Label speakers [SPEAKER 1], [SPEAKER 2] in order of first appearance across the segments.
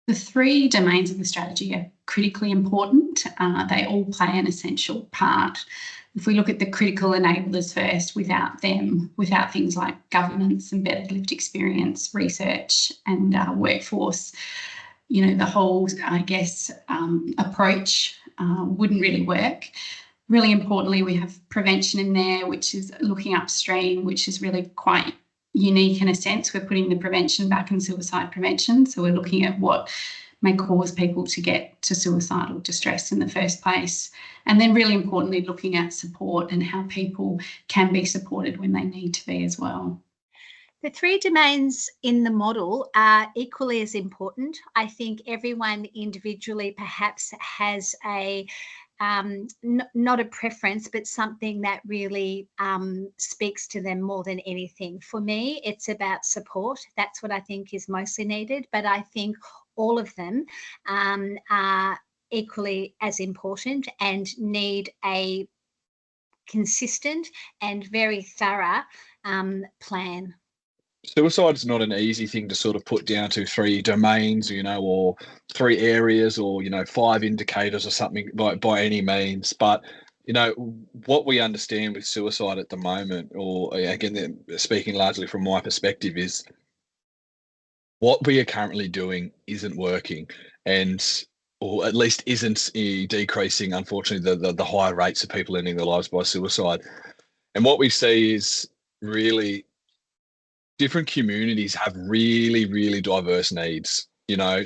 [SPEAKER 1] The three domains of the strategy are critically important. They all play an essential part. If we look at the critical enablers first, without them, without things like governance, embedded lived experience, research and workforce, the whole, approach wouldn't really work. Really importantly, we have prevention in there, which is looking upstream, which is really quite unique in a sense. We're putting the prevention back in suicide prevention. So we're looking at what may cause people to get to suicidal distress in the first place. And then really importantly, looking at support and how people can be supported when they need to be as well.
[SPEAKER 2] The three domains in the model are equally as important. I think everyone individually perhaps has not a preference, but something that really speaks to them more than anything. For me, it's about support. That's what I think is mostly needed. But I think all of them are equally as important and need a consistent and very thorough plan.
[SPEAKER 3] Suicide is not an easy thing to sort of put down to three domains, or three areas, or 5 indicators or something by any means. But what we understand with suicide at the moment, or again, speaking largely from my perspective, is what we are currently doing isn't working, or at least isn't decreasing, unfortunately, the higher rates of people ending their lives by suicide. And what we see is really different communities have really, really diverse needs,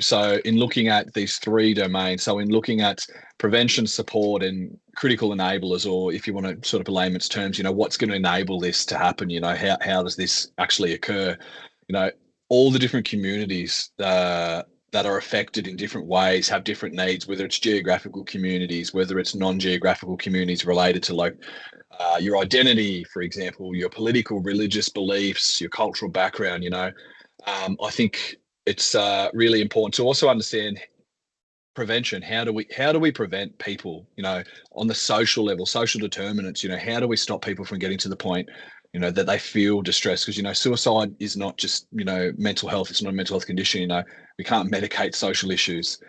[SPEAKER 3] So in looking at these three domains, so in looking at prevention, support and critical enablers, or if you want to sort of layman's terms, what's going to enable this to happen? How does this actually occur? All the different communities that are affected in different ways have different needs, whether it's geographical communities, whether it's non-geographical communities related to your identity, for example, your political, religious beliefs, your cultural background. I think it's really important to also understand prevention. How do we prevent people, on the social level, social determinants? How do we stop people from getting to the point, that they feel distressed? Because suicide is not just mental health. It's not a mental health condition. We can't medicate social issues.